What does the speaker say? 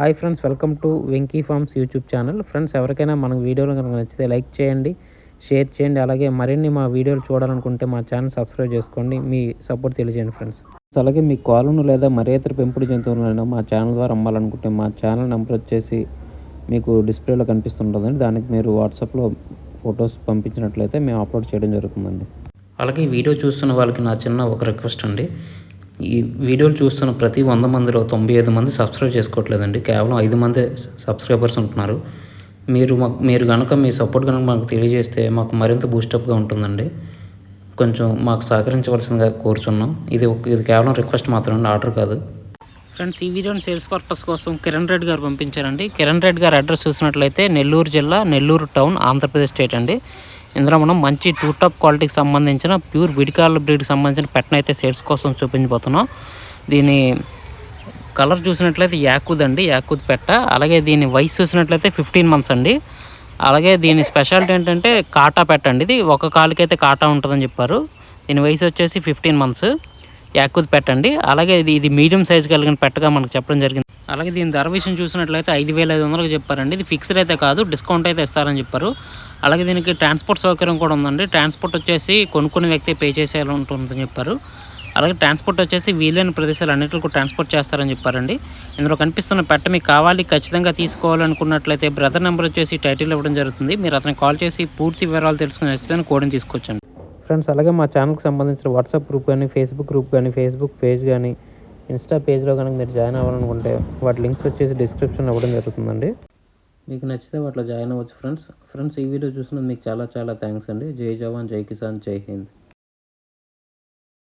Hi friends, welcome to Venky forms YouTube channel. Friends, ఎవరికైనా మన వీడియోలు కనుక నచ్చితే లైక్ చేయండి, షేర్ చేయండి. అలాగే మరిన్ని మా వీడియోలు చూడాలనుకుంటే మా ఛానల్ సబ్స్క్రైబ్ చేసుకోండి. మీ సపోర్ట్ తెలియజేయండి ఫ్రెండ్స్. అలాగే మీ కాలును లేదా మరి ఇతర పెంపుడు జంతువులైనా మా ఛానల్ ద్వారా అమ్మాలనుకుంటే మా ఛానల్ నెంబర్ వచ్చేసి మీకు డిస్ప్లేలో కనిపిస్తుంటుందండి. దానికి మీరు వాట్సాప్లో ఫొటోస్ పంపించినట్లయితే మేము అప్లోడ్ చేయడం జరుగుతుందండి. అలాగే ఈ వీడియో చూస్తున్న వాళ్ళకి నా చిన్న ఒక రిక్వెస్ట్ అండి. ఈ వీడియోలు చూస్తున్న ప్రతి 100 మందిలో 95 మంది సబ్స్క్రైబ్ చేసుకోవట్లేదండి. కేవలం 5 మందే సబ్స్క్రైబర్స్ ఉంటున్నారు. మీరు కనుక మీ సపోర్ట్ కనుక మాకు తెలియజేస్తే మాకు మరింత బూస్టప్గా ఉంటుందండి. కొంచెం మాకు సహకరించవలసిందిగా కోరుచున్నాం. ఇది కేవలం రిక్వెస్ట్ మాత్రమే, ఆర్డర్ కాదు. ఫ్రెండ్స్, ఈ వీడియోని సేల్స్ పర్పస్ కోసం కిరణ్ రెడ్డి గారు పంపించారండి. కిరణ్ రెడ్డి గారు అడ్రస్ చూసినట్లయితే నెల్లూరు జిల్లా, నెల్లూరు టౌన్, ఆంధ్రప్రదేశ్ స్టేట్ అండి. ఇందులో మనం మంచి 2 టాప్ క్వాలిటీకి సంబంధించిన ప్యూర్ విడికాల బ్రీడ్కి సంబంధించిన పెట్టనైతే సేల్స్ కోసం చూపించబోతున్నాం. దీని కలర్ చూసినట్లయితే యాకుద్ అండి, యాకుద్ పెట్ట. అలాగే దీని వయసు చూసినట్లయితే 15 మంత్స్ అండి. అలాగే దీని స్పెషాలిటీ ఏంటంటే కాటా పెట్టండి. ఇది ఒక కాలుకైతే కాటా ఉంటుందని చెప్పారు. దీని వయసు వచ్చేసి 15 మంత్స్. యాకుద్ పెట్టండి. అలాగే ఇది మీడియం సైజ్ కలిగిన పెట్టగా మనకు చెప్పడం జరిగింది. అలాగే దీని ధర విషయం చూసినట్లయితే 5,500 చెప్పారండి. ఇది ఫిక్స్డ్ అయితే కాదు, డిస్కౌంట్ అయితే ఇస్తారని చెప్పారు. అలాగే దీనికి ట్రాన్స్పోర్ట్ సౌకర్యం కూడా ఉందండి. ట్రాన్స్పోర్ట్ వచ్చేసి కొనుక్కునే వ్యక్తి పే చేసేలా ఉంటుందని చెప్పారు. అలాగే ట్రాన్స్పోర్ట్ వచ్చేసి వీలైన ప్రదేశాలు అన్నింటికి ట్రాన్స్పోర్ట్ చేస్తారని చెప్పారండి. ఇందులో కనిపిస్తున్న పెట్ట మీకు కావాలి, ఖచ్చితంగా తీసుకోవాలనుకున్నట్లయితే బ్రదర్ నెంబర్ వచ్చేసి టైటిల్ ఇవ్వడం జరుగుతుంది. మీరు అతనికి కాల్ చేసి పూర్తి వివరాలు తెలుసుకుని ఖచ్చితంగా కోడ్ని తీసుకొచ్చండి. ఫ్రెండ్స్, అలాగే మా ఛానల్కి సంబంధించిన వాట్సాప్ గ్రూప్ కానీ, ఫేస్బుక్ గ్రూప్ కానీ, ఫేస్బుక్ పేజ్ కానీ, ఇన్స్టా పేజ్లో కనుక మీరు జాయిన్ అవ్వాలనుకుంటే వాటి లింక్స్ వచ్చేసి డిస్క్రిప్షన్లో ఇవ్వడం జరుగుతుందండి. మీకు నచ్చితే వాటిలో జాయిన్ అవ్వచ్చు ఫ్రెండ్స్. ఈ వీడియో చూసినందుకు మీకు చాలా చాలా థ్యాంక్స్ అండి. జై జవాన్, జై కిసాన్, జై హింద్.